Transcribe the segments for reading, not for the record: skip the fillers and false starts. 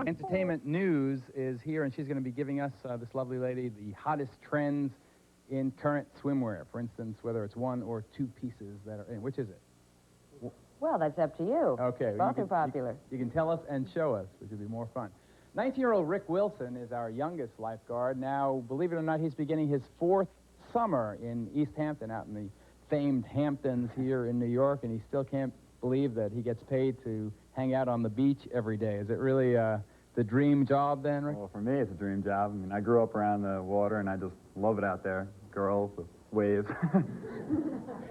Entertainment news is here, and she's going to be giving us, this lovely lady, the hottest trends in current swimwear. For instance, whether it's one or two pieces that are in. Which is it? Well, that's up to you. Okay. Both are popular. You can tell us and show us, which would be more fun. 19-year-old Rick Wilson is our youngest lifeguard. Now, believe it or not, he's beginning his 4th summer in East Hampton, out in the famed Hamptons here in New York, and he still can't believe that he gets paid to hang out on the beach every day. Is it really the dream job then, Rick? Well, for me, it's a dream job. I mean, I grew up around the water, and I just love it out there. Girls, the waves.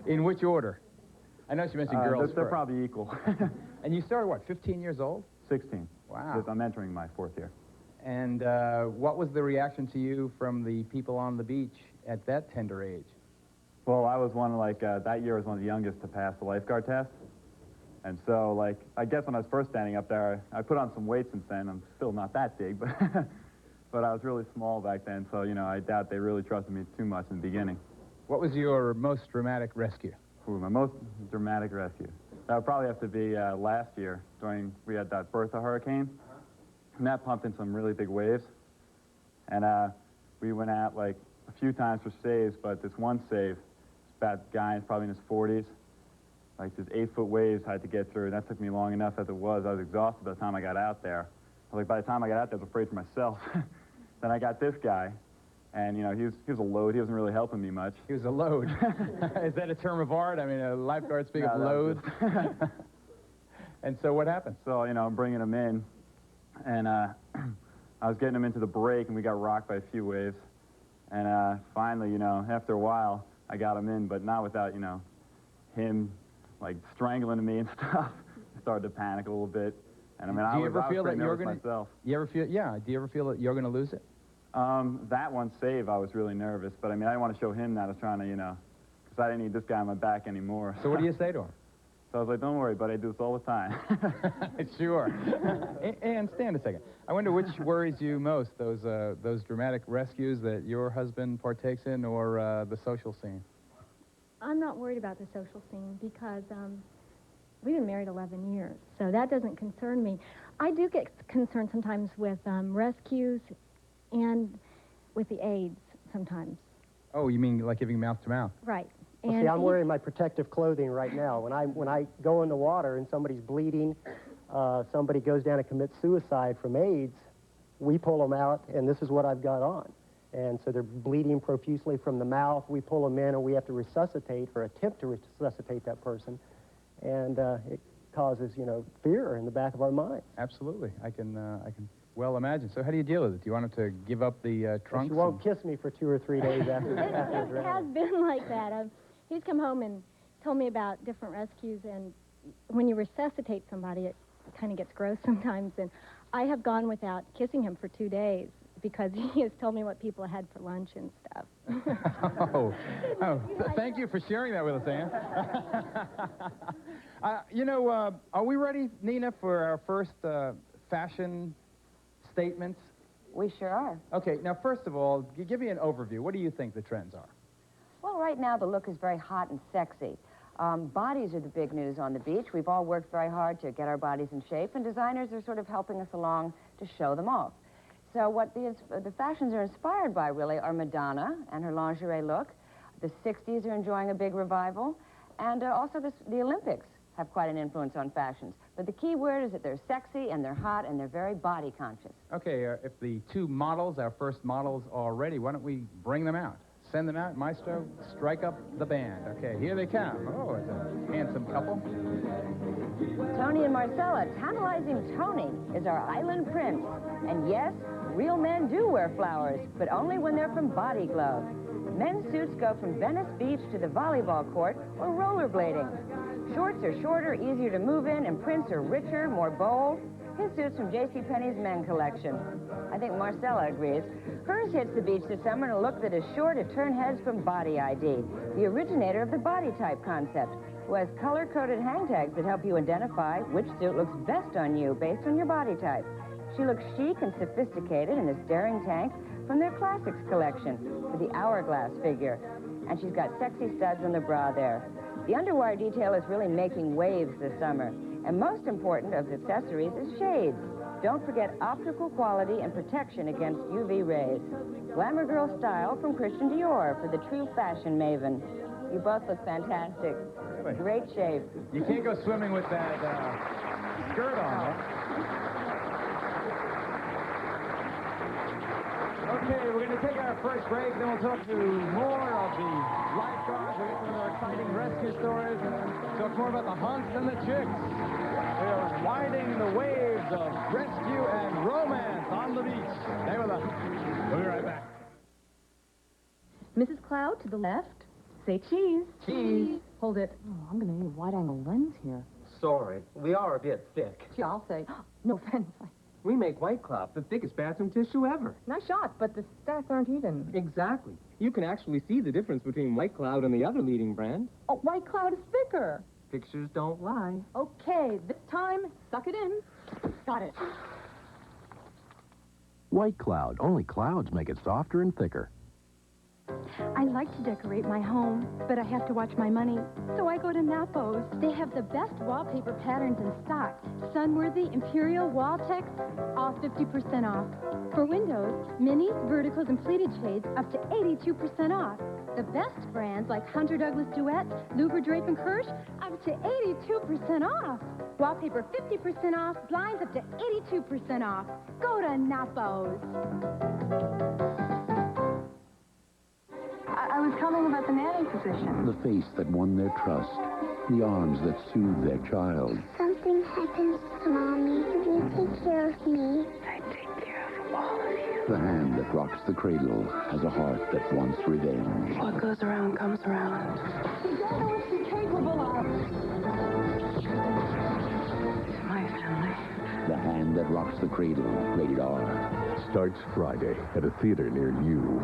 In which order? I know she mentioned girls They're first. probably equal. And you started, what, 15 years old? 16. Wow. I'm entering my 4th year. And what was the reaction to you from the people on the beach at that tender age? Well, I was one, that year I was one of the youngest to pass the lifeguard test. And so, I guess when I was first standing up there, I put on some weight since then. I'm still not that big, but, but I was really small back then, so, I doubt they really trusted me too much in the beginning. What was your most dramatic rescue? Ooh, my most dramatic rescue? That would probably have to be last year. We had that Bertha hurricane, and that pumped in some really big waves. And we went out, a few times for saves, but this one save, this bad guy, probably in his 40s, this 8-foot waves I had to get through, and that took me long enough as it was. I was exhausted by the time I got out there. By the time I got out there, I was afraid for myself. Then I got this guy, and, he was a load. He wasn't really helping me much. He was a load. Is that a term of art? I mean, a lifeguard speak of loads? And so what happened? So, I'm bringing him in, and I was getting him into the break, and we got rocked by a few waves. And finally, after a while, I got him in, but not without, him strangling me and stuff. I started to panic a little bit. And I mean, I was pretty nervous myself. Do you ever feel that you're going to lose it? That one save, I was really nervous. But I mean, I didn't want to show him that I was trying to, because I didn't need this guy on my back anymore. So what do you say to him? So I was like, don't worry, buddy, I do this all the time. Sure. And stand a second. I wonder which worries you most, those dramatic rescues that your husband partakes in, or the social scene? I'm not worried about the social scene because we've been married 11 years, so that doesn't concern me. I do get concerned sometimes with rescues and with the aids sometimes. Oh, you mean like giving mouth to mouth? Right. Well, see, I'm wearing my protective clothing right now. When I go in the water and somebody's bleeding, somebody goes down and commits suicide from AIDS, we pull them out, and this is what I've got on. And so they're bleeding profusely from the mouth. We pull them in, and we have to resuscitate or attempt to resuscitate that person. And it causes, fear in the back of our minds. Absolutely. I can well imagine. So how do you deal with it? Do you want him to give up the trunks? She won't kiss me for 2 or 3 days after It has been like that. He's come home and told me about different rescues, and when you resuscitate somebody, it kind of gets gross sometimes. And I have gone without kissing him for 2 days, because he has told me what people had for lunch and stuff. Thank you for sharing that with us, Ann. Are we ready, Nina, for our first fashion statements? We sure are. Okay, now, first of all, give me an overview. What do you think the trends are? Well, right now the look is very hot and sexy. Bodies are the big news on the beach. We've all worked very hard to get our bodies in shape, and designers are sort of helping us along to show them off. So what the fashions are inspired by, really, are Madonna and her lingerie look. The 60s are enjoying a big revival. And also the Olympics have quite an influence on fashions. But the key word is that they're sexy, and they're hot, and they're very body conscious. Okay, if the two models, our first models, are ready, why don't we bring them out? Send them out, Maestro, strike up the band. Okay, here they come. Oh, it's a handsome couple. Tony and Marcella. Tantalizing Tony is our island prince. And yes, real men do wear flowers, but only when they're from Body Glove. Men's suits go from Venice Beach to the volleyball court or rollerblading. Shorts are shorter, easier to move in, and prints are richer, more bold. His suit's from JCPenney's men collection. I think Marcella agrees. Hers hits the beach this summer in a look that is sure to turn heads from Body ID, the originator of the body type concept, who has color-coded hang tags that help you identify which suit looks best on you based on your body type. She looks chic and sophisticated in this daring tank from their classics collection with the hourglass figure. And she's got sexy studs on the bra there. The underwire detail is really making waves this summer. And most important of the accessories is shades. Don't forget optical quality and protection against UV rays. Glamour Girl style from Christian Dior for the true fashion maven. You both look fantastic. Really? Great shape. You can't go swimming with that skirt on, huh? Okay, we're going to take our first break, then we'll talk to more of the lifeguards. We'll get some of their exciting rescue stories, and then talk more about the hunts and the chicks. We are riding the waves of rescue and romance on the beach. Stay with us. We'll be right back. Mrs. Cloud, to the left. Say cheese. Cheese. Hold it. Oh, I'm going to need a wide-angle lens here. Sorry, we are a bit thick. Gee, I'll say. No offense. We make White Cloud, the thickest bathroom tissue ever. Nice shot, but the stats aren't even. Exactly. You can actually see the difference between White Cloud and the other leading brand. Oh, White Cloud is thicker. Pictures don't lie. Okay, this time, suck it in. Got it. White Cloud. Only clouds make it softer and thicker. I like to decorate my home, but I have to watch my money. So I go to Napo's. They have the best wallpaper patterns in stock. Sunworthy Imperial Wall Text, all 50% off. For windows, minis, verticals, and pleated shades, up to 82% off. The best brands like Hunter Douglas Duet, Louver Drape and Kirsch, up to 82% off. Wallpaper 50% off, blinds up to 82% off. Go to Napo's. I was calling about the nanny position. The face that won their trust. The arms that soothed their child. Something happens to Mommy. Will you take care of me? I take care of all of you. The hand that rocks the cradle has a heart that wants revenge. What goes around comes around. You don't know what she's capable of. It's my family. The hand that rocks the cradle. Rated R. Starts Friday at a theater near you.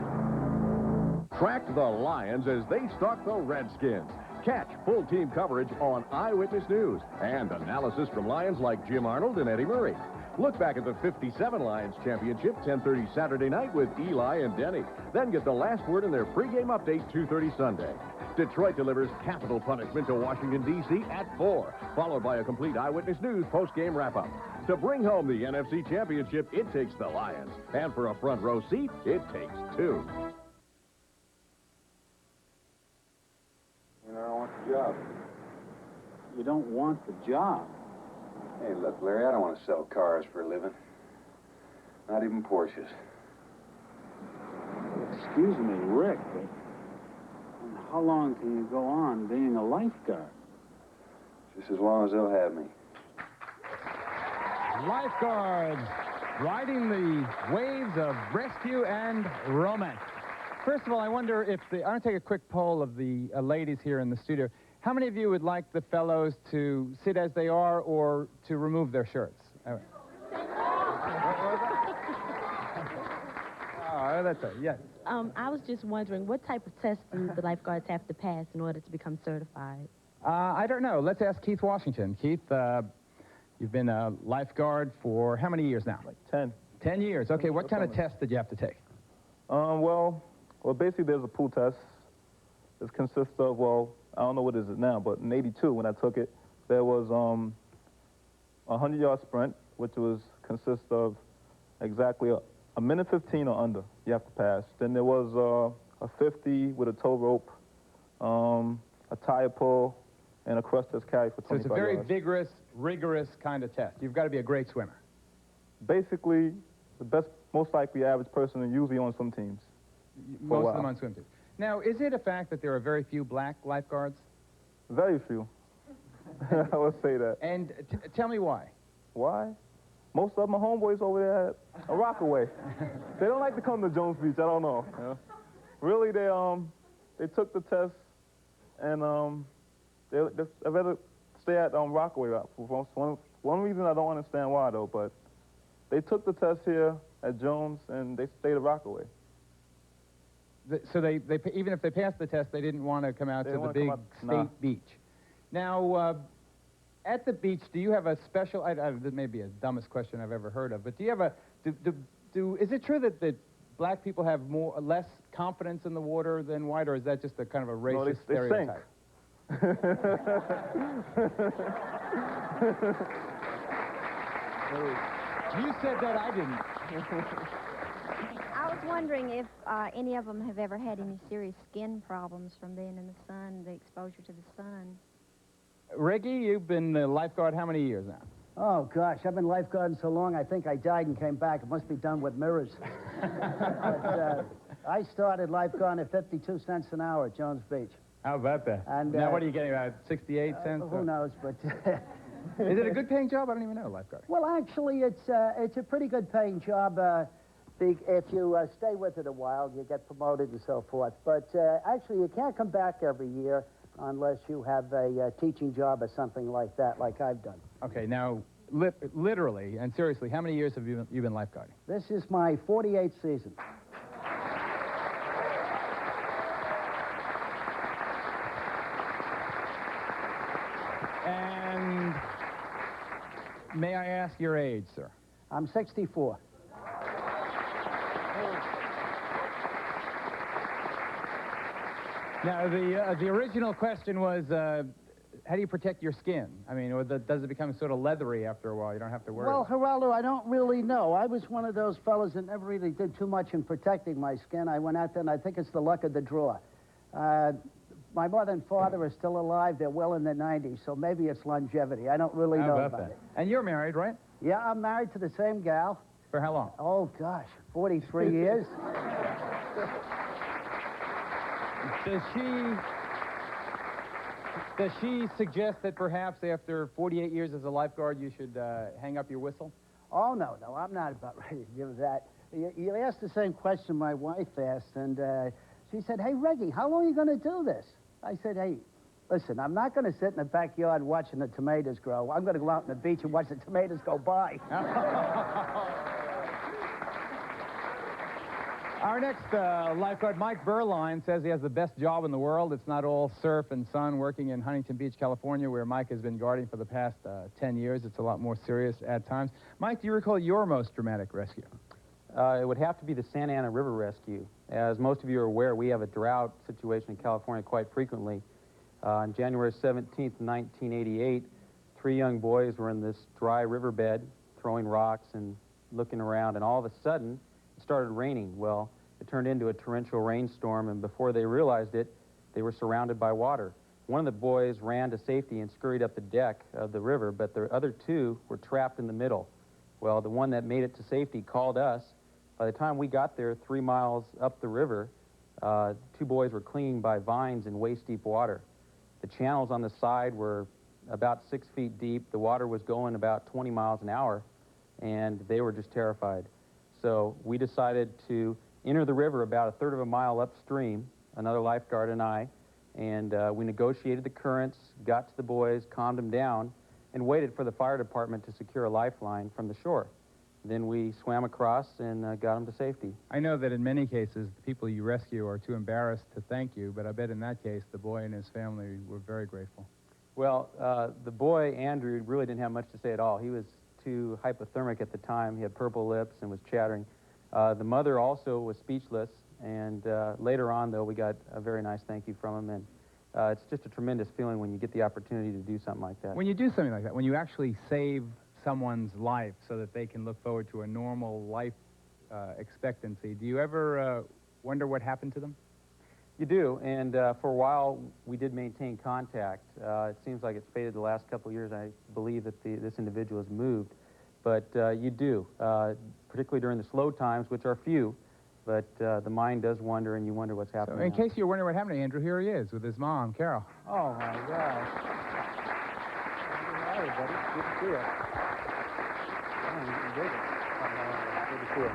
Track the Lions as they stalk the Redskins. Catch full team coverage on Eyewitness News and analysis from Lions like Jim Arnold and Eddie Murray. Look back at the 57 Lions Championship, 10:30 Saturday night with Eli and Denny. Then get the last word in their pregame update, 2:30 Sunday. Detroit delivers capital punishment to Washington, D.C. at 4, followed by a complete Eyewitness News postgame wrap-up. To bring home the NFC Championship, it takes the Lions. And for a front row seat, it takes 2. You know, I want the job. You don't want the job? Hey, look, Larry, I don't want to sell cars for a living. Not even Porsches. Excuse me, Rick, but how long can you go on being a lifeguard? Just as long as they'll have me. Lifeguards, riding the waves of rescue and romance. First of all, I wonder if I want to take a quick poll of the ladies here in the studio. How many of you would like the fellows to sit as they are or to remove their shirts? Oh, that's right. Yes. I was just wondering, what type of tests do the lifeguards have to pass in order to become certified? I don't know. Let's ask Keith Washington. Keith, you've been a lifeguard for how many years now? Like 10. 10 years. Okay, what kind of test did you have to take? Well, basically there's a pool test. It consists of, well, I don't know what is it now, but in 82 when I took it, there was a 100-yard sprint, which consists of exactly a minute 15 or under you have to pass. Then there was a 50 with a tow rope, a tire pull, and a crush that's carried for 25 yards. So it's a very vigorous, rigorous kind of test. You've got to be a great swimmer. Basically, the best, most likely average person is usually on swim teams. Most of them on swim teams. Now, is it a fact that there are very few black lifeguards? Very few. I would say that. And tell me why. Why? Most of them are homeboys over there at Rockaway. They don't like to come to Jones Beach. I don't know. You know? Really, they took the test, and I'd rather stay at Rockaway. One reason I don't understand why, though, but they took the test here at Jones, and they stayed at Rockaway. So they even if they passed the test, they didn't want to come out to the big state beach. Now, at the beach, do you have a special? This may be the dumbest question I've ever heard of, but do you have a? Is it true that black people have less confidence in the water than white, or is that just a kind of a racist stereotype? You said that, I didn't. I was wondering if any of them have ever had any serious skin problems from being in the sun, the exposure to the sun. Ricky, you've been the lifeguard how many years now? Oh, gosh, I've been lifeguarding so long, I think I died and came back. It must be done with mirrors. But, I started lifeguarding at 52 cents an hour at Jones Beach. How about that? And, now, what are you getting, about 68 cents? Who knows, but... Is it a good paying job? I don't even know, lifeguard. Well, actually, it's a pretty good paying job. If you stay with it a while, you get promoted and so forth. But actually, you can't come back every year unless you have a teaching job or something like that, like I've done. Okay, now, literally and seriously, how many years have you been lifeguarding? This is my 48th season. And may I ask your age, sir? I'm 64. Now, the original question was, how do you protect your skin? I mean, or does it become sort of leathery after a while? You don't have to worry. Well, Geraldo, I don't really know. I was one of those fellas that never really did too much in protecting my skin. I went out there, and I think it's the luck of the draw. My mother and father are still alive. They're well in their 90s, so maybe it's longevity. I don't really know about it. And you're married, right? Yeah, I'm married to the same gal. For how long? Oh, gosh, 43 years. Does she suggest that perhaps after 48 years as a lifeguard you should hang up your whistle? Oh, no, I'm not about ready to give that. You asked the same question my wife asked, and she said, hey, Reggie, how long are you going to do this? I said, hey, listen, I'm not going to sit in the backyard watching the tomatoes grow. I'm going to go out on the beach and watch the tomatoes go by. Our next lifeguard, Mike Berline, says he has the best job in the world. It's not all surf and sun, working in Huntington Beach, California, where Mike has been guarding for the past 10 years. It's a lot more serious at times. Mike, do you recall your most dramatic rescue? It would have to be the Santa Ana River rescue. As most of you are aware, we have a drought situation in California quite frequently. On January 17th, 1988, 3 young boys were in this dry riverbed throwing rocks and looking around, and all of a sudden, it started raining. Well, it turned into a torrential rainstorm, and before they realized it, they were surrounded by water. One of the boys ran to safety and scurried up the deck of the river, but the other 2 were trapped in the middle. Well, the one that made it to safety called us. By the time we got there, 3 miles up the river, 2 boys were clinging by vines in waist-deep water. The channels on the side were about 6 feet deep. The water was going about 20 miles an hour, and they were just terrified. So we decided to enter the river about 1/3 of a mile upstream, another lifeguard and I, and we negotiated the currents, got to the boys, calmed them down, and waited for the fire department to secure a lifeline from the shore. Then we swam across and got them to safety. I know that in many cases, the people you rescue are too embarrassed to thank you, but I bet in that case, the boy and his family were very grateful. Well, the boy, Andrew, really didn't have much to say at all. He was too hypothermic at the time. He had purple lips and was chattering. The mother also was speechless, and later on, though, we got a very nice thank you from him, and it's just a tremendous feeling when you get the opportunity to do something like that. When you do something like that, when you actually save someone's life so that they can look forward to a normal life expectancy, do you ever wonder what happened to them? You do, and for a while we did maintain contact. It seems like it's faded the last couple of years. I believe that this individual has moved, but you do, particularly during the slow times, which are few, but the mind does wonder, and you wonder what's happening. So in case you're wondering what happened to Andrew, here he is with his mom, Carol. Oh, my gosh. Hi, buddy. Good to see you. Good to see you.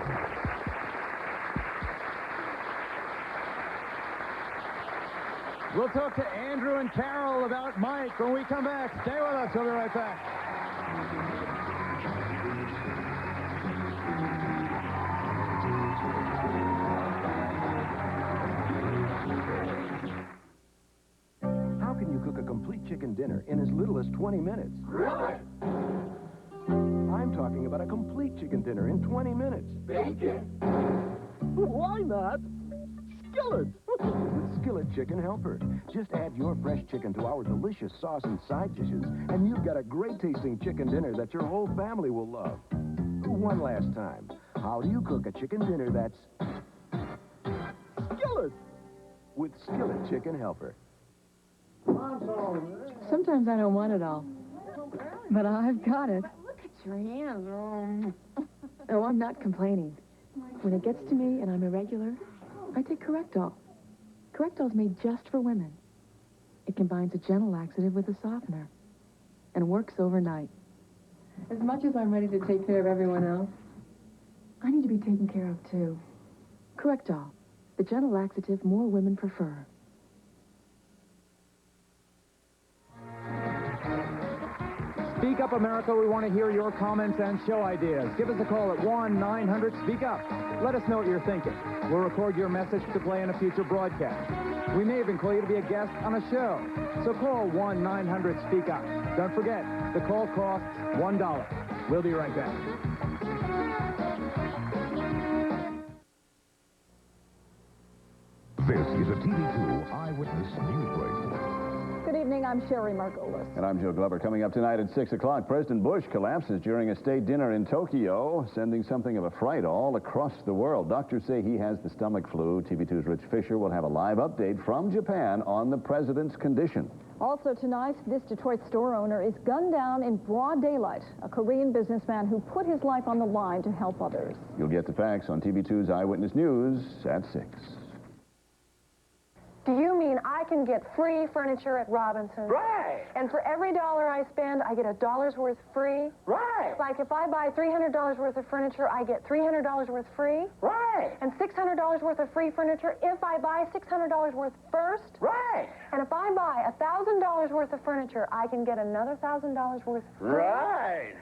We'll talk to Andrew and Carol about Mike when we come back. Stay with us. We'll be right back. How can you cook a complete chicken dinner in as little as 20 minutes? Really? I'm talking about a complete chicken dinner in 20 minutes. Bacon? Why not? Skillet! With Skillet Chicken Helper. Just add your fresh chicken to our delicious sauce and side dishes, and you've got a great-tasting chicken dinner that your whole family will love. one last time. How do you cook a chicken dinner that's skillet with Skillet Chicken Helper? Sometimes I don't want it all, but I've got it. Look at your hands. Oh, I'm not complaining. When it gets to me and I'm irregular, I take Correctol. Correctol's made just for women. It combines a gentle laxative with a softener and works overnight. As much as I'm ready to take care of everyone else, I need to be taken care of too. Correctol, the gentle laxative more women prefer. Speak Up America, we want to hear your comments and show ideas. Give us a call at 1-900-SPEAK-UP. Let us know what you're thinking. We'll record your message to play in a future broadcast. We may even call you to be a guest on a show. So call 1-900-SPEAK-UP. Don't forget, the call costs $1. We'll be right back. This is a TV2 Eyewitness News Break. Good evening, I'm Sherry Margolis. And I'm Joe Glover. Coming up tonight at 6 o'clock, President Bush collapses during a state dinner in Tokyo, sending something of a fright all across the world. Doctors say he has the stomach flu. TV2's Rich Fisher will have a live update from Japan on the president's condition. Also tonight, this Detroit store owner is gunned down in broad daylight, a Korean businessman who put his life on the line to help others. You'll get the facts on TV2's Eyewitness News at 6. Do you mean I can get free furniture at Robinson's? Right. And for every dollar I spend, I get $1 worth free? Right. Like if I buy $300 worth of furniture, I get $300 worth free? Right. And $600 worth of free furniture if I buy $600 worth first? Right. And if I buy $1,000 worth of furniture, I can get another $1,000 worth free? Right.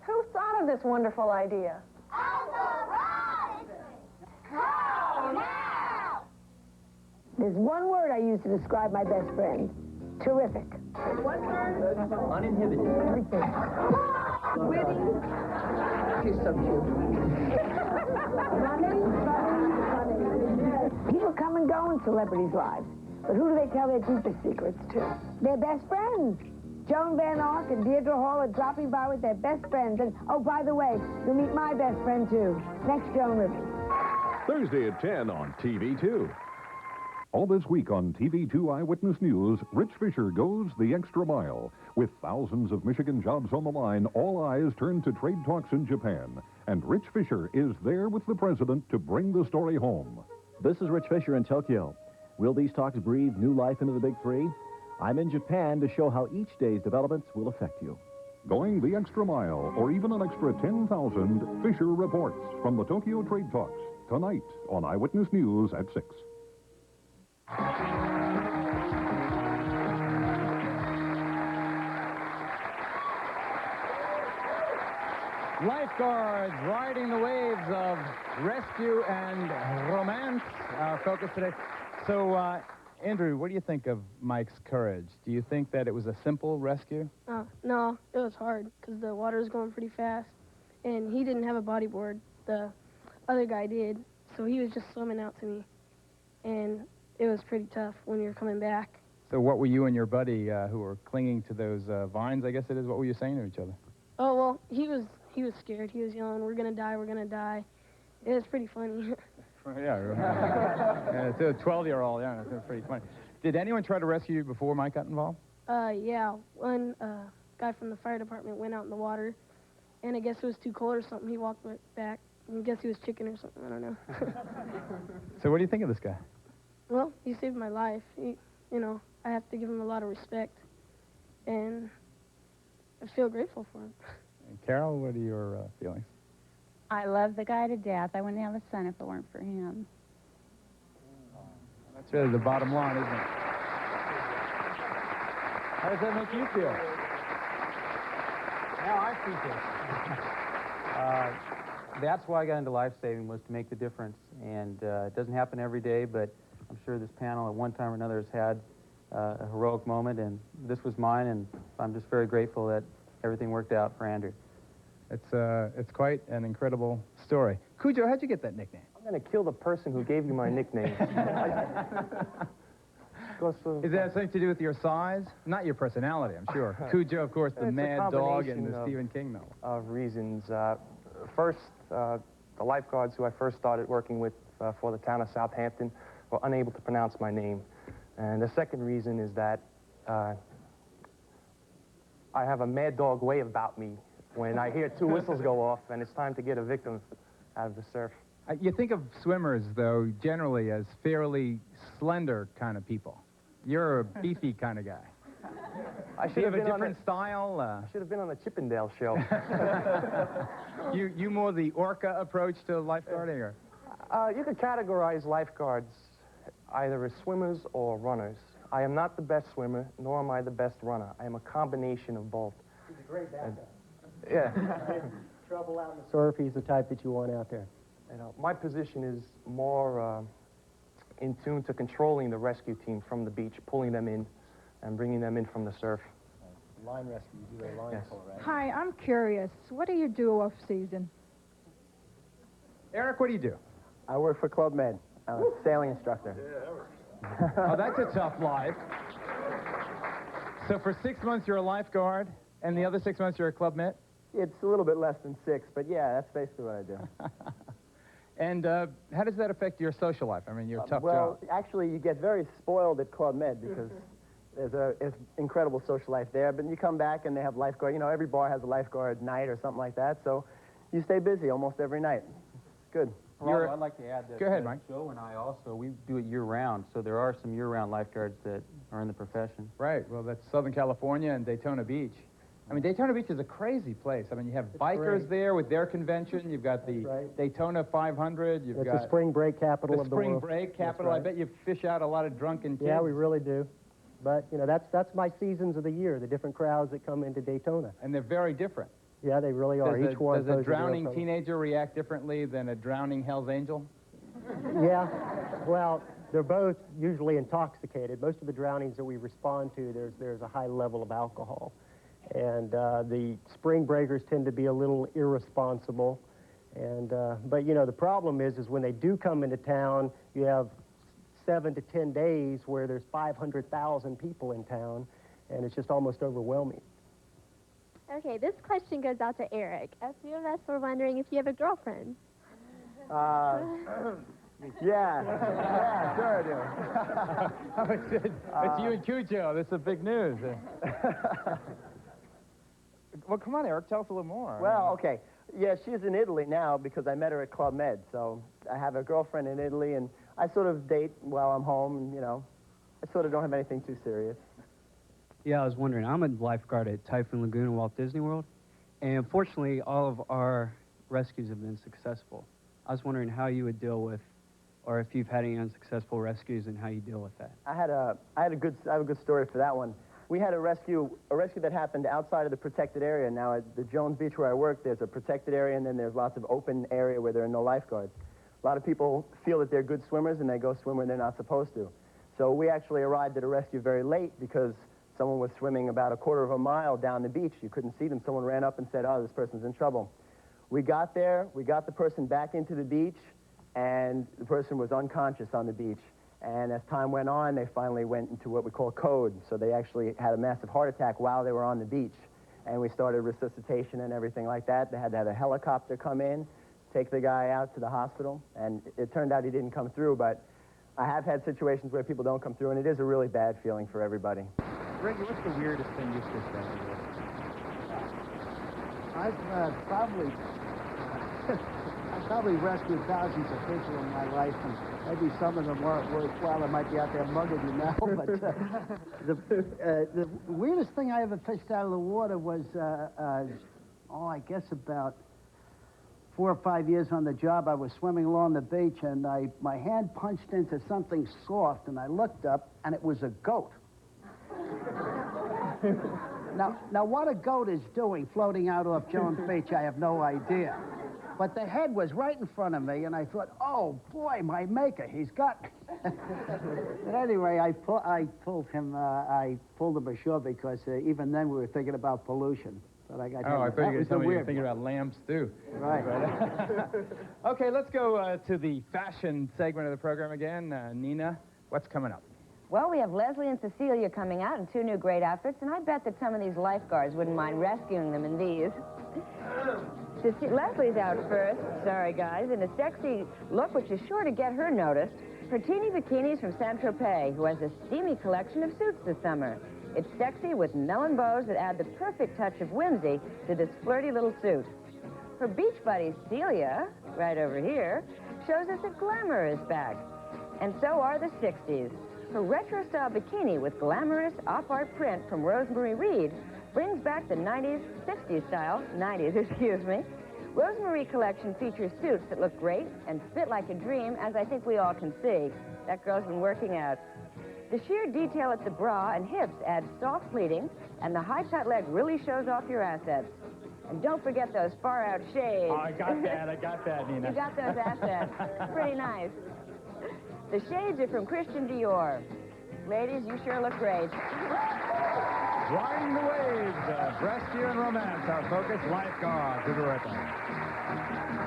Who thought of this wonderful idea? There's one word I use to describe my best friend. Terrific. What word? Uninhibited. Witty. She's so cute. People come and go in celebrities' lives. But who do they tell their deepest secrets to? Their best friends. Joan Van Ark and Deirdre Hall are dropping by with their best friends. And, oh, by the way, you'll meet my best friend, too. Next Joan Rivers. Thursday at 10 on TV2. All this week on TV2 Eyewitness News, Rich Fisher goes the extra mile. With thousands of Michigan jobs on the line, all eyes turn to trade talks in Japan. And Rich Fisher is there with the president to bring the story home. This is Rich Fisher in Tokyo. Will these talks breathe new life into the Big Three? I'm in Japan to show how each day's developments will affect you. Going the extra mile, or even an extra 10,000, Fisher reports from the Tokyo Trade Talks, tonight on Eyewitness News at 6. Lifeguards riding the waves of rescue and romance, our focus today. So, Andrew, what do you think of Mike's courage? Do you think that it was a simple rescue? No, it was hard because the water was going pretty fast, and he didn't have a bodyboard. The other guy did, so he was just swimming out to me, and it was pretty tough when you're coming back. So what were you and your buddy who were clinging to those vines, I guess it is, what were you saying to each other? Oh, well, he was scared. He was yelling, we're going to die, we're going to die. It was pretty funny. Yeah, to a 12-year-old, yeah, it's pretty funny. Did anyone try to rescue you before Mike got involved? Yeah, one guy from the fire department went out in the water, and I guess it was too cold or something. He walked back, and I guess he was chicken or something, I don't know. So what do you think of this guy? Well, he saved my life. I have to give him a lot of respect, and I feel grateful for him. And Carol, what are your feelings? I love the guy to death. I wouldn't have a son if it weren't for him. That's really the bottom line, isn't it? How does that make you feel? Now I see it. That's why I got into life-saving, was to make the difference. And it doesn't happen every day, but I'm sure this panel at one time or another has had a heroic moment, and this was mine, and I'm just very grateful that everything worked out for Andrew. It's quite an incredible story. Cujo, how'd you get that nickname? I'm going to kill the person who gave you my nickname. Is that something to do with your size? Not your personality, I'm sure. Cujo, of course, the mad dog in the Stephen King novel. Of reasons. The lifeguards who I first started working with for the town of Southampton were unable to pronounce my name. And the second reason is that I have a mad dog way about me when I hear two whistles go off and it's time to get a victim out of the surf. You think of swimmers, though, generally as fairly slender kind of people. You're a beefy kind of guy. Do you have a different style? I should have been on the Chippendale show. You more the orca approach to lifeguarding, or? You could categorize lifeguards either as swimmers or runners. I am not the best swimmer, nor am I the best runner. I am a combination of both. He's a great backup. Yeah. Trouble out in the surf, he's the type that you want out there. You know, my position is more in tune to controlling the rescue team from the beach, pulling them in and bringing them in from the surf. Line rescue, you do a line pull, right? Hi, I'm curious. What do you do off season? Eric, what do you do? I work for Club Med. I'm a sailing instructor. Oh, that's a tough life. So for 6 months you're a lifeguard, and the other 6 months you're a Club Med? It's a little bit less than 6, but yeah, that's basically what I do. And how does that affect your social life? I mean, your tough well, job. actually, you get very spoiled at Club Med because there's an incredible social life there, but you come back and they have lifeguard. You know, every bar has a lifeguard night or something like that, so you stay busy almost every night. It's good. Geraldo, I'd like to add that Go ahead, Mike. Joe and I also, we do it year-round, so there are some year-round lifeguards that are in the profession. Right, well, that's Southern California and Daytona Beach. I mean, Daytona Beach is a crazy place. I mean, you have bikers there with their convention. You've got the Daytona 500. You've got the spring break capital of the world. The spring break capital. I bet you fish out a lot of drunken kids. Yeah, we really do. But, you know, that's my seasons of the year, the different crowds that come into Daytona. And they're very different. Yeah, they really are. Each one does a drowning teenager react differently than a drowning Hell's Angel? Yeah, well, they're both usually intoxicated. Most of the drownings that we respond to, there's a high level of alcohol. And the spring breakers tend to be a little irresponsible. And but, you know, the problem is when they do come into town, you have 7 to 10 days where there's 500,000 people in town, and it's just almost overwhelming. Okay, this question goes out to Eric. A few of us were wondering if you have a girlfriend. Yeah, sure I do. It's you and Cujo. This is big news. Well, come on, Eric, tell us a little more. Well, okay. Yeah, she's in Italy now because I met her at Club Med. So I have a girlfriend in Italy, and I sort of date while I'm home, and, you know, I sort of don't have anything too serious. Yeah, I was wondering, I'm a lifeguard at Typhoon Lagoon in Walt Disney World, and fortunately, all of our rescues have been successful. I was wondering how you would deal with, or if you've had any unsuccessful rescues and how you deal with that. I have a good story for that one. We had a rescue that happened outside of the protected area. Now, at the Jones Beach where I work, there's a protected area, and then there's lots of open area where there are no lifeguards. A lot of people feel that they're good swimmers, and they go swim where they're not supposed to. So we actually arrived at a rescue very late because someone was swimming about a quarter of a mile down the beach. You couldn't see them. Someone ran up and said, oh, this person's in trouble. We got there. We got the person back into the beach, and the person was unconscious on the beach. And as time went on, they finally went into what we call code. So they actually had a massive heart attack while they were on the beach. And we started resuscitation and everything like that. They had to have a helicopter come in, take the guy out to the hospital. And it turned out he didn't come through, but I have had situations where people don't come through, and it is a really bad feeling for everybody. Reggie, what's the weirdest thing you've fished out of? I've probably rescued thousands of people in my life, and maybe some of them weren't worthwhile. I might be out there mugging you now, but the weirdest thing I ever fished out of the water was, I guess about 4 or 5 years on the job. I was swimming along the beach, and my hand punched into something soft, and I looked up, and it was a goat. Now, what a goat is doing floating out off Jones Beach, I have no idea. But the head was right in front of me, and I thought, oh, boy, my maker, he's got me. But anyway, I pulled him ashore because even then we were thinking about pollution. But I got I thought you were going to tell me you were thinking about lamb stew. Right. Okay, let's go to the fashion segment of the program again. Nina, what's coming up? Well, we have Leslie and Cecilia coming out in 2 new great outfits, and I bet that some of these lifeguards wouldn't mind rescuing them in these. Leslie's out first, sorry guys, in a sexy look which is sure to get her noticed. Her teeny bikinis from Saint-Tropez, who has a steamy collection of suits this summer. It's sexy with melon bows that add the perfect touch of whimsy to this flirty little suit. Her beach buddy, Celia, right over here, shows us that glamour is back. And so are the 60s. Her retro-style bikini with glamorous op-art print from Rosemary Reed brings back the 60s style, 90s, excuse me. Rosemary collection features suits that look great and fit like a dream, as I think we all can see. That girl's been working out. The sheer detail at the bra and hips adds soft pleating, and the high-cut leg really shows off your assets. And don't forget those far-out shades. Oh, I got that, Nina. You got those assets. Pretty nice. The shades are from Christian Dior. Ladies, you sure look great. Riding the waves, rescue and romance, our focus, Lifeguards. We'll be right back.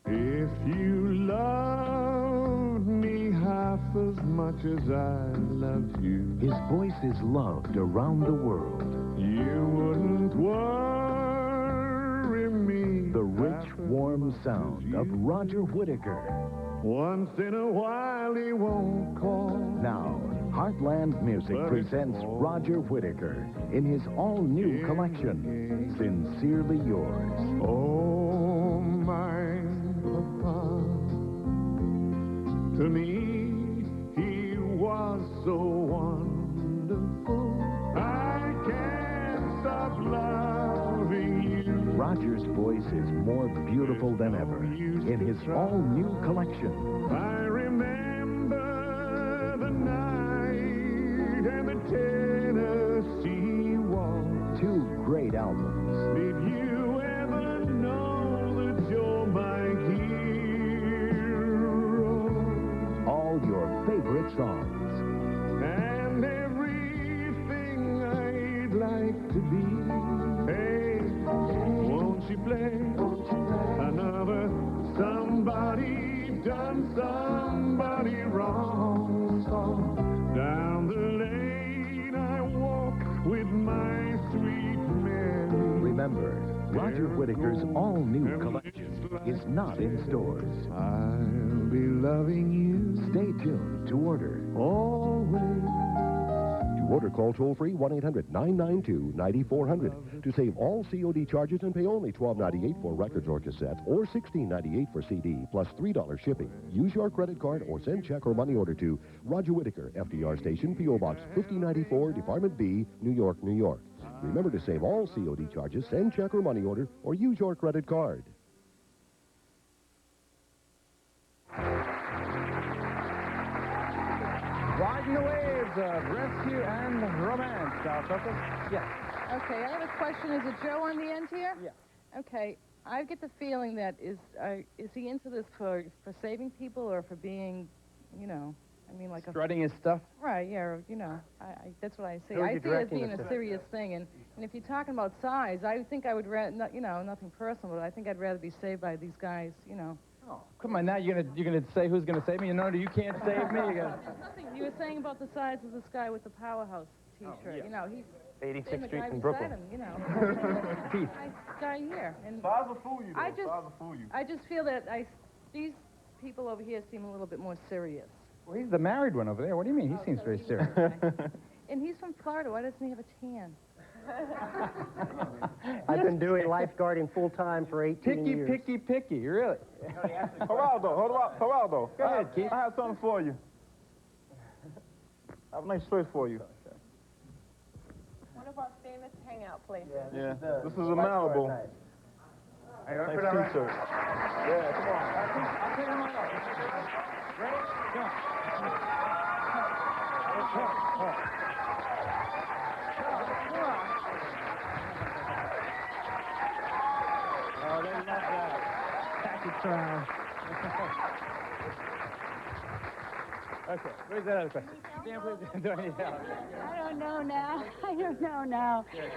If you loved me half as much as I loved you, His voice is loved around the world. you wouldn't worry me. The rich, warm sound of Roger Whittaker. Once in a while he won't call. Now, Heartland Music presents Roger Whittaker in his all-new collection, Sincerely Yours. Oh, my papa, to me he was so wonderful. I can't stop loving you. Roger's voice is more beautiful than ever in his all-new collection. I remember the night and the Tennessee waltz. Two great albums. Did you ever know that you're my hero? All your favorite songs. And everything I'd like to be. Hey, won't you play another somebody done somebody wrong song? Down the lane I walk with my sweet Mary. Remember, Roger Whittaker's all-new collection is not in stores. I'll be loving you. Stay tuned to order. Always. To order, call toll-free 1-800-992-9400 to save all COD charges and pay only $12.98 for records or cassettes or $16.98 for CD, plus $3 shipping. Use your credit card or send check or money order to Roger Whittaker, FDR Station, P.O. Box 5094, Department B, New York, New York. Remember to save all COD charges, send check or money order, or use your credit card. Riding the waves of rescue and romance, our focus. Yes. Okay, I have a question. Is it Joe on the end here? Yeah. Okay, I get the feeling that is he into this for saving people or for being, you know, I mean like Strutting his stuff? Right, yeah, you know, I that's what I say. Who are I you see it as directing being this a to? serious thing, and if you're talking about size, I think I would rather, you know, nothing personal, but I think I'd rather be saved by these guys, you know. Oh, come on, now you're gonna say who's gonna save me? No, you can't save me. Nothing. You were saying about the size of this guy with the Powerhouse T-shirt. yeah. You know, he's 86th and the Street guy in beside Brooklyn. him, you know. Keith. Nice guy here. And Size will fool you, though. I just, Size will fool you. I just feel that these people over here seem a little bit more serious. Well, he's the married one over there. What do you mean? He seems very serious. And he's from Florida. Why doesn't he have a tan? I've been doing lifeguarding full-time for 18 years. Picky, really. Geraldo. Go ahead, Keith. I have something for you. I have a nice shirt for you. One of our famous hangout places. Yeah, this is a Malibu. Hey, Nice put it on right. t-shirt. Yeah, come on. I'll take him right off. Ready? Come on. Oh, they love that. Package trial. Okay, where's that other question? Dan, please do anything else. I don't know now. I don't know now. It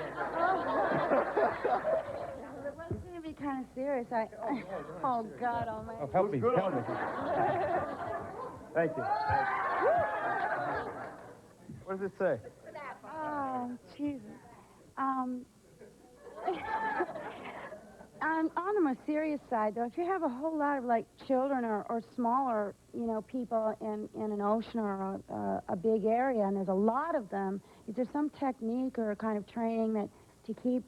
was going to be kind of serious. Oh, God almighty. Oh, help me. Thank you. What does it say? Oh, Jesus. On the more serious side, though, if you have a whole lot of, like, children or smaller, you know, people in an ocean or a big area, and there's a lot of them, is there some technique or kind of training that to keep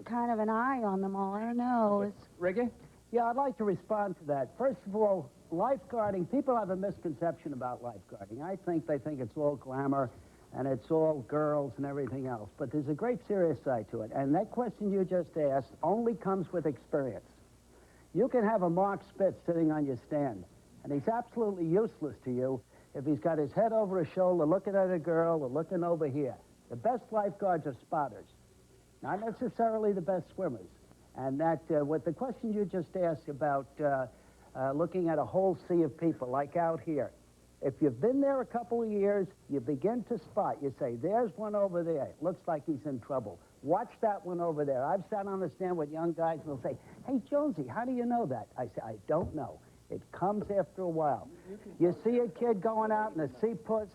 kind of an eye on them all? I don't know. Ricky? Yeah, I'd like to respond to that. First of all, lifeguarding, people have a misconception about lifeguarding. They think it's all glamour and it's all girls and everything else. But there's a great serious side to it. And that question you just asked only comes with experience. You can have a Mark Spitz sitting on your stand, and he's absolutely useless to you if he's got his head over his shoulder looking at a girl or looking over here. The best lifeguards are spotters, not necessarily the best swimmers. And that, with the question you just asked about looking at a whole sea of people, like out here, if you've been there a couple of years, you begin to spot. You say, there's one over there. It looks like he's in trouble. Watch that one over there. I've sat on the stand with young guys and they'll say, hey, Jonesy, how do you know that? I say, I don't know. It comes after a while. You see a kid going out in a sea puss,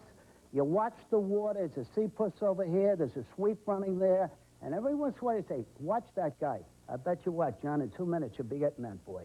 you watch the water, there's a sea puss over here, there's a sweep running there, and every once in a while you say, watch that guy. I bet you what, John, in 2 minutes you'll be getting that boy.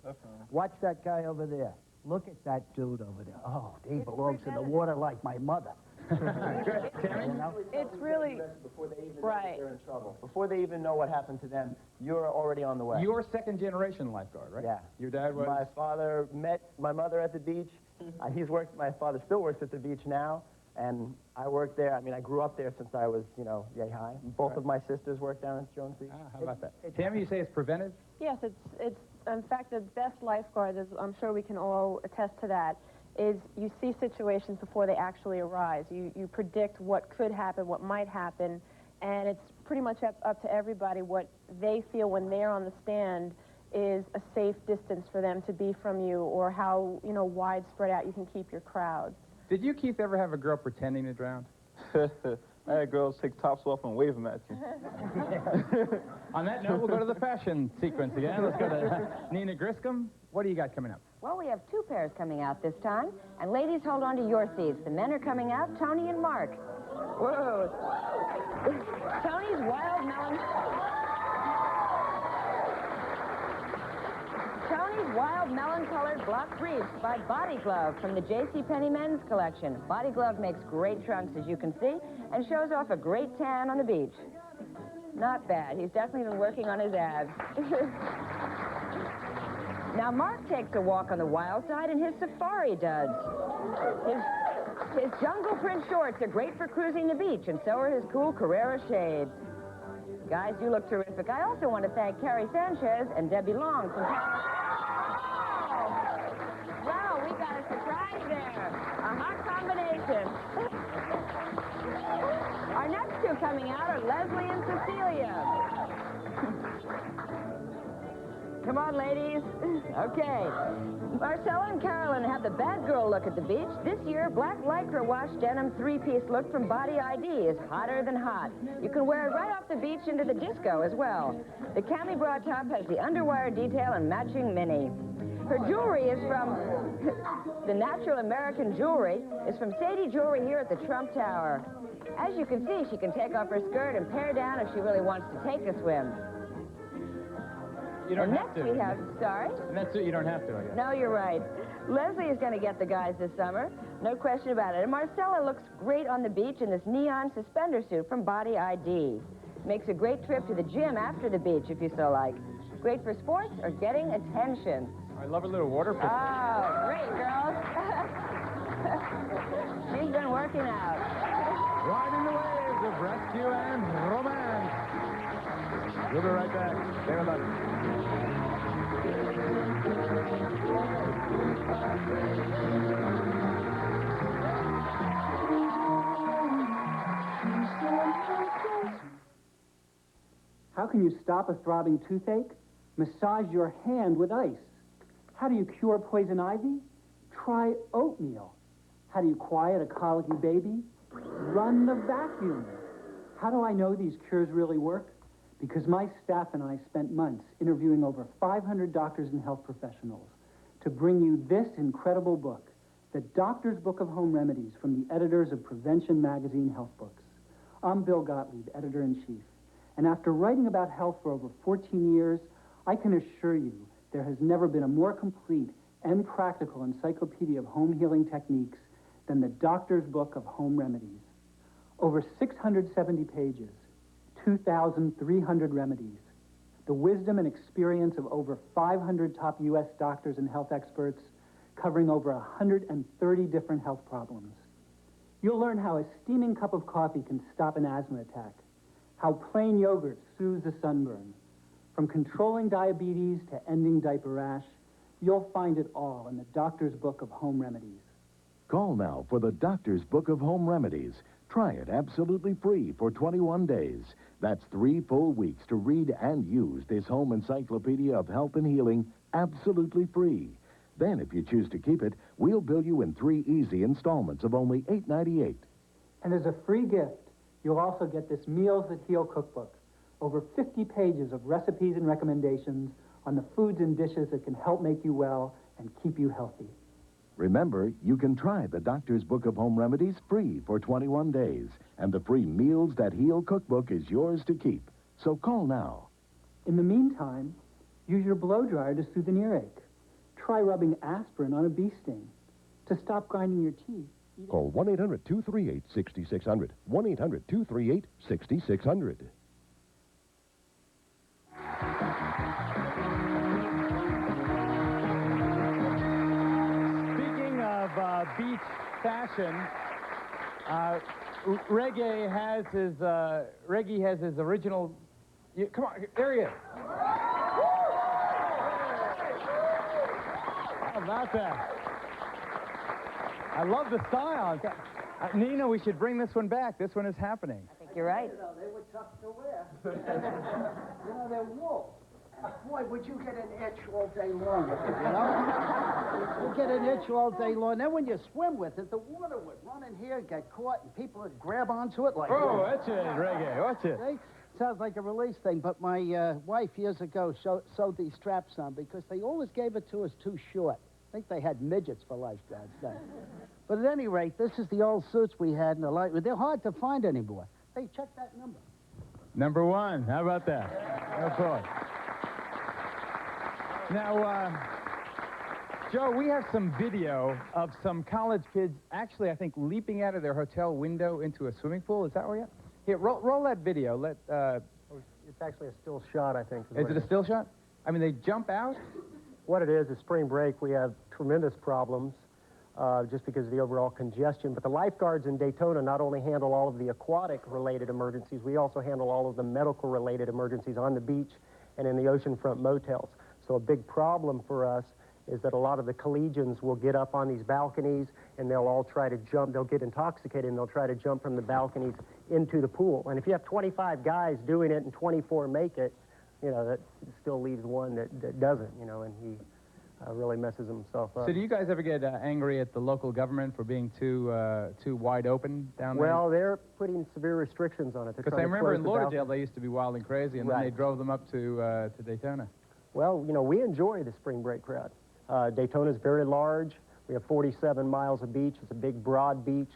Watch that guy over there. Look at that dude over there. Oh, he belongs in the water like my mother. It's really before they even know they're in trouble. Before they even know what happened to them, you're already on the way. You're second-generation lifeguard, right? Yeah. Your dad was? My father met my mother at the beach. My father still works at the beach now, and I worked there. I mean, I grew up there since I was, you know, yay high. Both of my sisters work down at Jones Beach. How about that? Tammy, you say it's preventive? Yes, it's in fact the best lifeguard, as I'm sure we can all attest to that, is you see situations before they actually arise. You predict what could happen, what might happen, and it's pretty much up to everybody what they feel when they're on the stand is a safe distance for them to be from you, or how, you know, widespread out you can keep your crowds. Did you, Keith, ever have a girl pretending to drown? I had girls take tops off and wave them at you. On that note, we'll go to the fashion sequence again. Let's go to Nina Griscom. What do you got coming up? Well, we have 2 pairs coming out this time. And ladies, hold on to your seats. The men are coming out, Tony and Mark. Whoa. Tony's Wild Melon... Tony's Wild Melon-Colored Block Briefs by Body Glove from the JCPenney Men's Collection. Body Glove makes great trunks, as you can see, and shows off a great tan on the beach. Not bad. He's definitely been working on his abs. Now, Mark takes a walk on the wild side in his safari duds. His jungle print shorts are great for cruising the beach, and so are his cool Carrera shades. Guys, you look terrific. I also want to thank Carrie Sanchez and Debbie Long from... Wow, we got a surprise there. A hot combination. Our next 2 coming out are Leslie and Cecilia. Come on, ladies. Okay. Marcella and Carolyn have the bad girl look at the beach. This year, black lycra wash denim 3-piece look from Body ID is hotter than hot. You can wear it right off the beach into the disco as well. The cami bra top has the underwire detail and matching mini. Her jewelry is from... the Natural American Jewelry is from Sadie Jewelry here at the Trump Tower. As you can see, she can take off her skirt and pare down if she really wants to take a swim. You don't and have next to. we have... Sorry? And that's it, you don't have to, I guess. No, you're right. Leslie is going to get the guys this summer. No question about it. And Marcella looks great on the beach in this neon suspender suit from Body ID. Makes a great trip to the gym after the beach, if you so like. Great for sports or getting attention. I love a little water pistol. Oh, great, girls. She's been working out. Riding the waves of rescue and romance. We'll be right back. Stay with us. How can you stop a throbbing toothache? Massage your hand with ice. How do you cure poison ivy? Try oatmeal. How do you quiet a colicky baby? Run the vacuum. How do I know these cures really work? Because my staff and I spent months interviewing over 500 doctors and health professionals to bring you this incredible book, the Doctor's Book of Home Remedies from the editors of Prevention Magazine Health Books. I'm Bill Gottlieb, Editor-in-Chief, and after writing about health for over 14 years, I can assure you there has never been a more complete and practical encyclopedia of home healing techniques than the Doctor's Book of Home Remedies. Over 670 pages, 2,300 remedies, the wisdom and experience of over 500 top U.S. doctors and health experts covering over 130 different health problems. You'll learn how a steaming cup of coffee can stop an asthma attack, how plain yogurt soothes a sunburn. From controlling diabetes to ending diaper rash, you'll find it all in the Doctor's Book of Home Remedies. Call now for the Doctor's Book of Home Remedies. Try it absolutely free for 21 days. That's 3 full weeks to read and use this home encyclopedia of health and healing absolutely free. Then, if you choose to keep it, we'll bill you in 3 easy installments of only $8.98. And as a free gift, you'll also get this Meals That Heal cookbook, over 50 pages of recipes and recommendations on the foods and dishes that can help make you well and keep you healthy. Remember, you can try the Doctor's Book of Home Remedies free for 21 days, and the free Meals That Heal cookbook is yours to keep. So call now. In the meantime, use your blow dryer to soothe an earache. Try rubbing aspirin on a bee sting. To stop grinding your teeth. Call 1-800-238-6600. 1-800-238-6600. Speaking of beach fashion, Reggae has his original. Come on, there he is. How about that? I love the style. Nina, we should bring this one back. This one is happening. I think you're right. They were tough to wear. They're wool. Boy, would you get an itch all day long with it, you know? You get an itch all day long. Then when you swim with it, the water would run in here, get caught, and people would grab onto it like... Oh, watch it, Reggae, watch it. See? Sounds like a release thing, but my wife years ago sewed these straps on because they always gave it to us too short. I think they had midgets for lifeguards then. But at any rate, this is the old suits we had in the light. They're hard to find anymore. Hey, check that number. Number 1. How about that? No problem. Now, Joe, we have some video of some college kids actually, I think, leaping out of their hotel window into a swimming pool. Is that where you are? Here, roll that video. It's actually a still shot, I think. Is it a still shot? I mean, they jump out? What it is spring break, we have tremendous problems just because of the overall congestion. But the lifeguards in Daytona not only handle all of the aquatic-related emergencies, we also handle all of the medical-related emergencies on the beach and in the oceanfront motels. So a big problem for us is that a lot of the collegians will get up on these balconies and they'll all try to jump. They'll get intoxicated and they'll try to jump from the balconies into the pool. And if you have 25 guys doing it and 24 make it, you know, that still leaves one that doesn't, you know, and he really messes himself up. So do you guys ever get angry at the local government for being too wide open down there? Well, they're putting severe restrictions on it. Because I remember in Lauderdale they used to be wild and crazy, and then they drove them up to Daytona. Well, you know, we enjoy the spring break crowd. Daytona is very large. We have 47 miles of beach. It's a big, broad beach,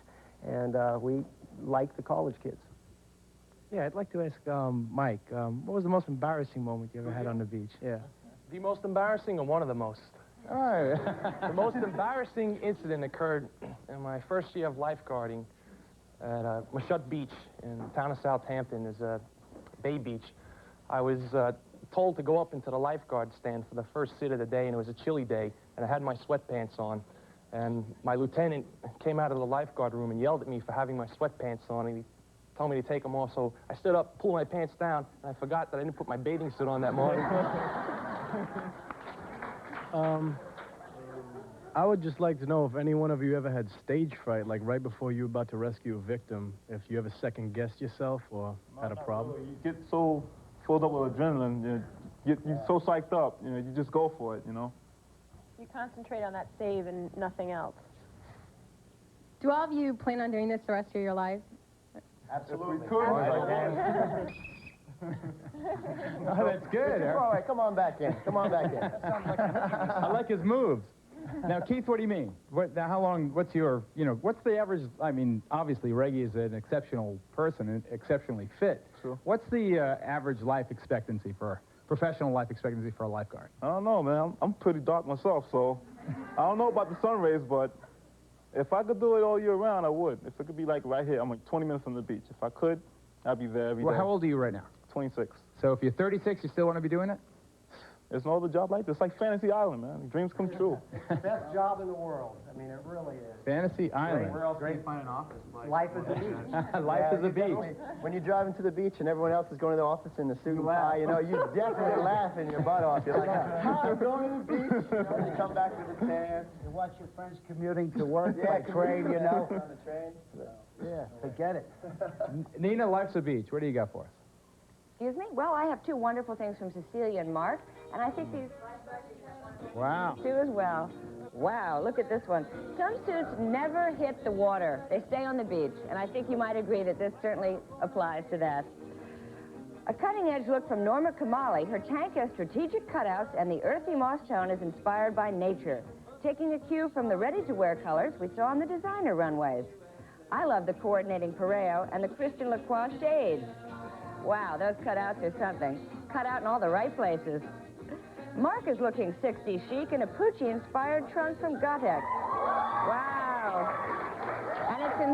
and we like the college kids. Yeah, I'd like to ask Mike, what was the most embarrassing moment you ever had on the beach? Yeah. The most embarrassing or one of the most? All right. The most embarrassing incident occurred in my first year of lifeguarding at Mashut Beach in the town of Southampton. Is a Bay Beach. I was told to go up into the lifeguard stand for the first sit of the day, and it was a chilly day, and I had my sweatpants on. And my lieutenant came out of the lifeguard room and yelled at me for having my sweatpants on, and he told me to take them off. So I stood up, pulled my pants down, and I forgot that I didn't put my bathing suit on that morning. I would just like to know if any one of you ever had stage fright, like right before you were about to rescue a victim, if you ever second-guessed yourself or had a problem. You get so filled up with adrenaline, you're so psyched up, you know, you just go for it, you know. You concentrate on that save and nothing else. Do all of you plan on doing this the rest of your lives? Absolutely. Oh, that's good. All right, come on back in. Come on back in. I like his moves. Now, Keith, what do you mean? Now, how long, what's your, what's the average, I mean, obviously, Reggie is an exceptional person and exceptionally fit. Sure. What's the average life expectancy professional life expectancy for a lifeguard? I don't know, man. I'm pretty dark myself, so I don't know about the sun rays, but if I could do it all year round, I would. If it could be like right here, I'm like 20 minutes from the beach. If I could, I'd be there every day. Well, how old are you right now? 26. So if you're 36, you still want to be doing it? There's no other job like this. It's like Fantasy Island, man. Dreams come true. Best job in the world. I mean, it really is. Fantasy Island. Where else Great can to find an office. Like, life is a beach. Life is a beach. When you drive into the beach and everyone else is going to the office in the suit and tie, you definitely laughing your butt off. You're like, I'm going to the beach. You come back with a tan. You watch your friends commuting to work by train, On the train. Yeah, forget it. Nina, life's a beach. What do you got for us? Excuse me? Well, I have two wonderful things from Cecilia and Mark, and I think these Wow. two as well. Wow, look at this one. Some suits never hit the water. They stay on the beach, and I think you might agree that this certainly applies to that. A cutting-edge look from Norma Kamali. Her tank has strategic cutouts, and the earthy moss tone is inspired by nature, taking a cue from the ready-to-wear colors we saw on the designer runways. I love the coordinating pareo and the Christian Lacroix shades. Wow, those cutouts are something. Cut out in all the right places. Mark is looking 60s chic in a Pucci-inspired trunk from Gotex. Wow. And it's in...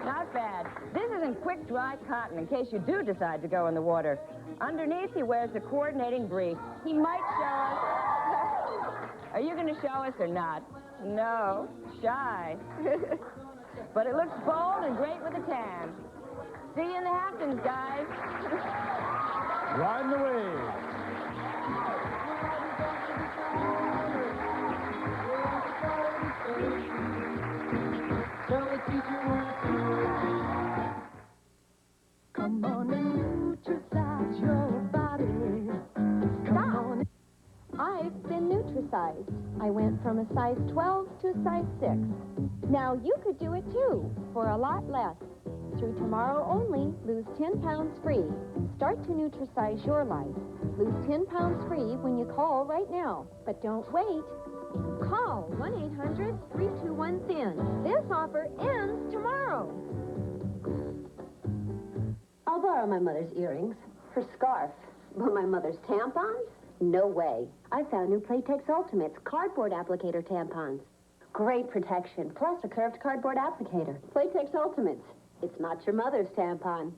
not bad. This is in quick, dry cotton in case you do decide to go in the water. Underneath, he wears the coordinating brief. He might show us... Are you going to show us or not? No. Shy. But it looks bold and great with a tan. See you in the Hamptons, guys. Riding the wave. Come on and nutricize your body. Come on. I've been nutricized. I went from a size 12 to a size 6. Now you could do it too, for a lot less. Through tomorrow only, lose 10 pounds free. Start to nutricize your life. Lose 10 pounds free when you call right now. But don't wait. Call 1-800-321-THIN. This offer ends tomorrow. I'll borrow my mother's earrings. Her scarf. But my mother's tampons? No way. I found new Playtex Ultimates cardboard applicator tampons. Great protection, plus a curved cardboard applicator. Playtex Ultimates. It's not your mother's tampon.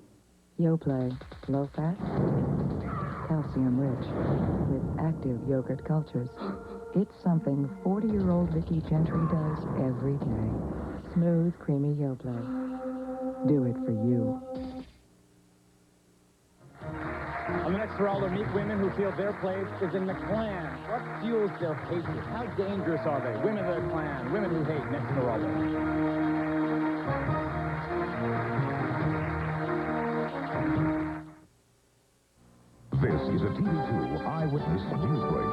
YoPlay, low fat, calcium rich, with active yogurt cultures. It's something 40-year-old Vicky Gentry does every day. Smooth, creamy YoPlay. Do it for you. On the next Geraldo, meet women who feel their place is in the Klan. What fuels their hatred? How dangerous are they? Women of the Klan, women who hate. Next Geraldo. This is a TV2 Eyewitness News Break.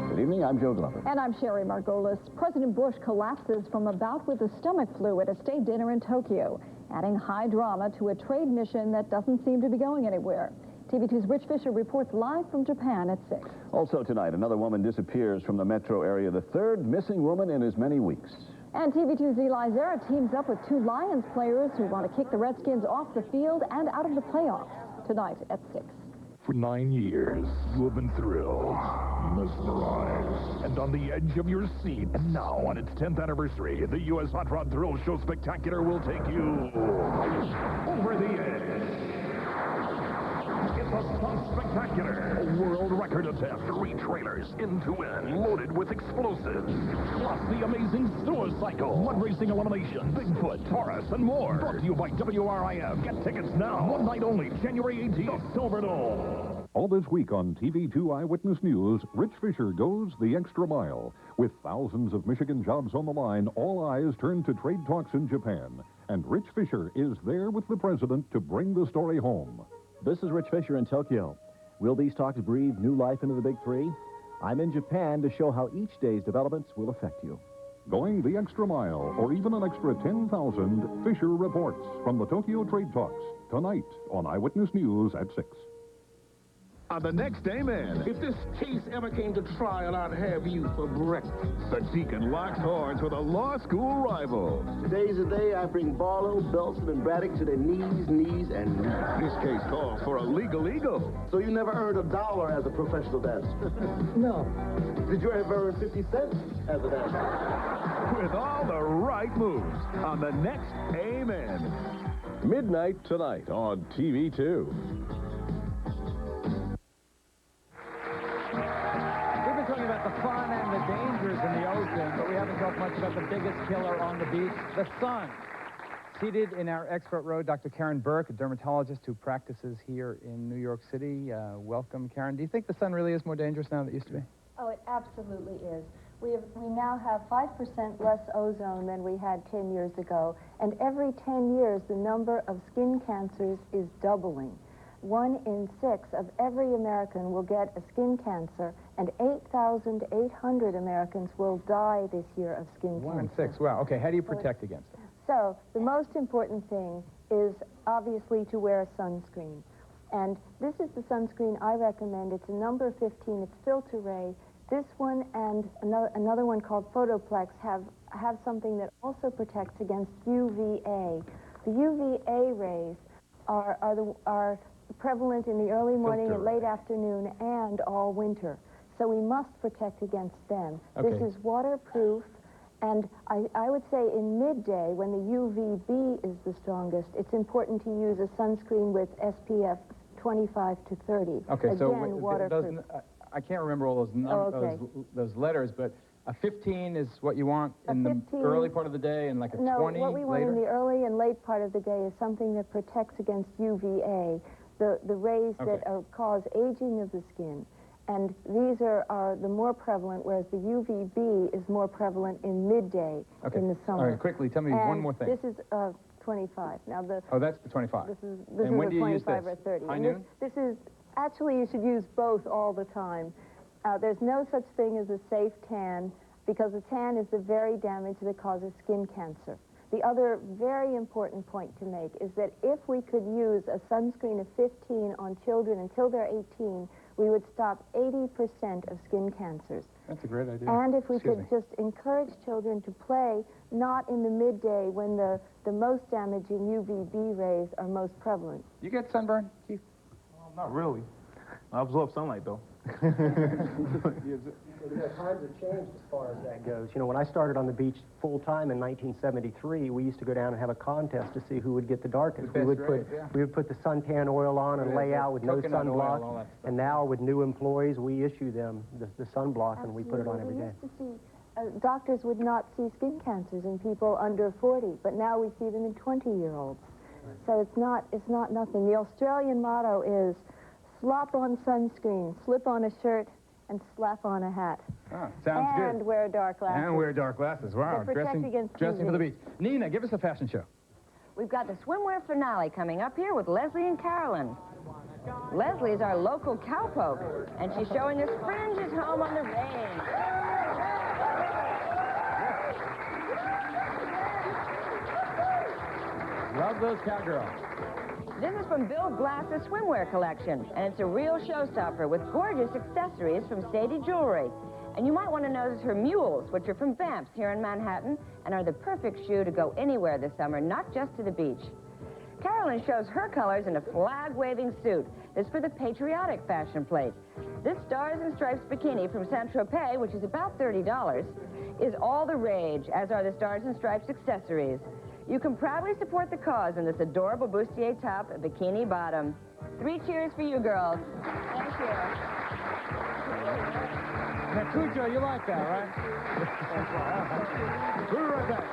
Good evening, I'm Joe Glover. And I'm Sherry Margolis. President Bush collapses from a bout with the stomach flu at a state dinner in Tokyo, adding high drama to a trade mission that doesn't seem to be going anywhere. TV2's Rich Fisher reports live from Japan at 6. Also tonight, another woman disappears from the metro area, the third missing woman in as many weeks. And TV2's Eli Zara teams up with two Lions players who want to kick the Redskins off the field and out of the playoffs tonight at 6. For 9 years, you have been thrilled, mesmerized, and on the edge of your seat. And now, on its 10th anniversary, the U.S. Hot Rod Thrill Show Spectacular will take you over the edge. It's a stunt spectacular. A world record attempt. 3 trailers, end-to-end, loaded with explosives. Plus the amazing Sewer Cycle, mud racing elimination, Bigfoot, Taurus, and more. Brought to you by WRIF. Get tickets now. One night only, January 18th, Silverdome. All this week on TV2 Eyewitness News, Rich Fisher goes the extra mile. With thousands of Michigan jobs on the line, all eyes turn to trade talks in Japan. And Rich Fisher is there with the president to bring the story home. This is Rich Fisher in Tokyo. Will these talks breathe new life into the Big Three? I'm in Japan to show how each day's developments will affect you. Going the extra mile, or even an extra 10,000, Fisher reports from the Tokyo Trade Talks, tonight on Eyewitness News at 6. on the next Amen. If this case ever came to trial, I'd have you for breakfast. The Deacon locks horns with a law school rival. Today's the day I bring Barlow, Belson, and Braddock to their knees, and knees. This case calls for a legal eagle. So you never earned $1 as a professional dancer? No. Did you ever earn 50 cents as a dancer? With all the right moves on the next Amen. Midnight tonight on TV2. We've been talking about the fun and the dangers in the ocean, but we haven't talked much about the biggest killer on the beach, the sun. Seated in our expert row, Dr. Karen Burke, a dermatologist who practices here in New York City. Welcome, Karen. Do you think the sun really is more dangerous now than it used to be? Oh, it absolutely is. We now have 5% less ozone than we had 10 years ago, and every 10 years the number of skin cancers is doubling. 1 in 6 of every American will get a skin cancer, and 8,800 Americans will die this year of skin cancer. 1 in 6. Wow. Okay, how do you protect against it? So the most important thing is obviously to wear a sunscreen. And this is the sunscreen I recommend. It's a number 15. It's Filter Ray. This one and another one called Photoplex have something that also protects against UVA. The UVA rays are prevalent in the early morning and late afternoon and all winter. So we must protect against them. Okay. This is waterproof, and I would say in midday, when the UVB is the strongest, it's important to use a sunscreen with SPF 25 to 30. Okay, Again, so waterproof. I can't remember all those letters, but a 15 is what you want in the early part of the day, and like a 20 No, what we want later? in the early and late part of the day is something that protects against UVA, the rays that cause aging of the skin. And these are the more prevalent, whereas the UVB is more prevalent in midday in the summer. All right, quickly, tell me one more thing. This is 25. Now Oh, that's the 25. This is and when a do you use 25 this? or 30. High And noon? This is, actually, you should use both all the time. There's no such thing as a safe tan, because a tan is the very damage that causes skin cancer. The other very important point to make is that if we could use a sunscreen of 15 on children until they're 18, we would stop 80% of skin cancers. That's a great idea. And if we could just encourage children to play, not in the midday when the most damaging UVB rays are most prevalent. You get sunburn, Keith? Not really. I absorb sunlight, though. Times have changed as far as that goes. You know, when I started on the beach full-time in 1973, we used to go down and have a contest to see who would get the darkest. We would put the suntan oil on and lay out with no sunblock. And now with new employees, we issue them the sunblock and we put it on every day. We used to see, doctors would not see skin cancers in people under 40, but now we see them in 20-year-olds. So it's not nothing. The Australian motto is slop on sunscreen, slip on a shirt, and slap on a hat. Ah, sounds good. And wear dark glasses. And wear dark glasses. Wow, To protect against dressing for the UV. beach. Nina, give us a fashion show. We've got the swimwear finale coming up here with Leslie and Carolyn. Leslie's our local cowpoke, and she's showing us fringes home on the range. Love those cowgirls. This is from Bill Glass's swimwear collection, and it's a real showstopper with gorgeous accessories from Sadie Jewelry. And you might want to notice her mules, which are from Vamps here in Manhattan, and are the perfect shoe to go anywhere this summer, not just to the beach. Carolyn shows her colors in a flag-waving suit. It's for the patriotic fashion plate. This Stars and Stripes bikini from Saint-Tropez, which is about $30, is all the rage, as are the Stars and Stripes accessories. You can proudly support the cause in this adorable bustier top and bikini bottom. 3 cheers for you girls. Thank you. Now, Cujo, you like that, right? We'll be right back.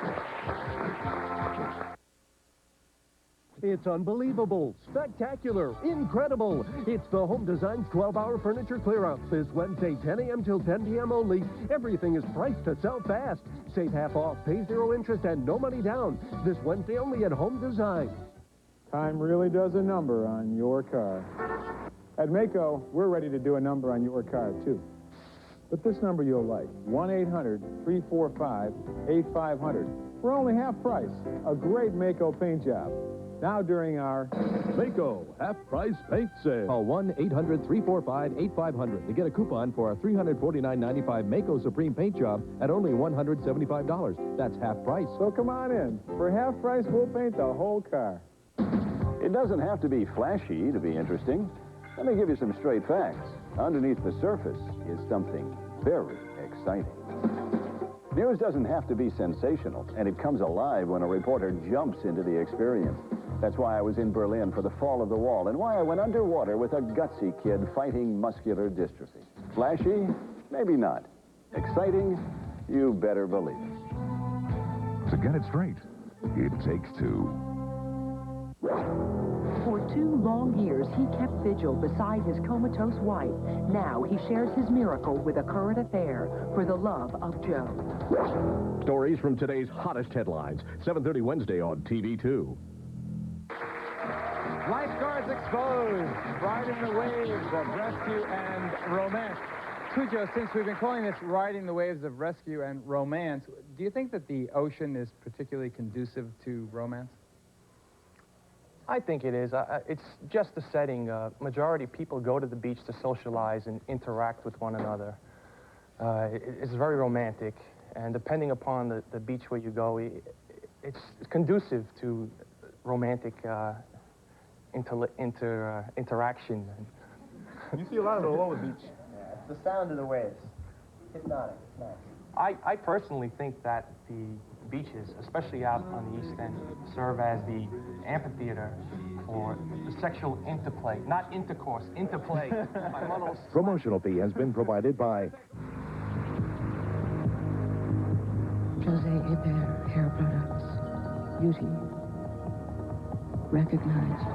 It's unbelievable, spectacular, incredible. It's the Home Design's 12-hour furniture clear-out this Wednesday, 10 a.m. till 10 p.m. only. Everything is priced to sell fast. Save half off, pay 0 interest, and no money down. This Wednesday only at Home Design. Time really does a number on your car. At Maaco, we're ready to do a number on your car, too. But this number you'll like, 1-800-345-8500. For only half price, a great Maaco paint job. Now during our Mako half-price paint sale. Call 1-800-345-8500 to get a coupon for a $349.95 Mako Supreme paint job at only $175. That's half price. So come on in. For half price, we'll paint the whole car. It doesn't have to be flashy to be interesting. Let me give you some straight facts. Underneath the surface is something very exciting. News doesn't have to be sensational, and it comes alive when a reporter jumps into the experience. That's why I was in Berlin for the Fall of the Wall, and why I went underwater with a gutsy kid fighting muscular dystrophy. Flashy? Maybe not. Exciting? You better believe it. To get it straight, it takes two. For 2 long years, he kept vigil beside his comatose wife. Now he shares his miracle with a current affair for the love of Joe. Stories from today's hottest headlines, 7:30 Wednesday on TV2. Lifeguards exposed, riding the waves of rescue and romance. Cujo, since we've been calling this riding the waves of rescue and romance, do you think that the ocean is particularly conducive to romance? I think it is. It's just the setting. Majority of people go to the beach to socialize and interact with one another. It's very romantic, and depending upon the beach where you go, it's conducive to romantic interaction. You see a lot of it all over the beach. Yeah, it's the sound of the waves. Hypnotic. It's nice. I personally think that the beaches, especially out on the East End, serve as the amphitheater for the sexual interplay, not intercourse, interplay. Promotional fee has been provided by Jose Hebert Hair Products. Beauty. Recognized.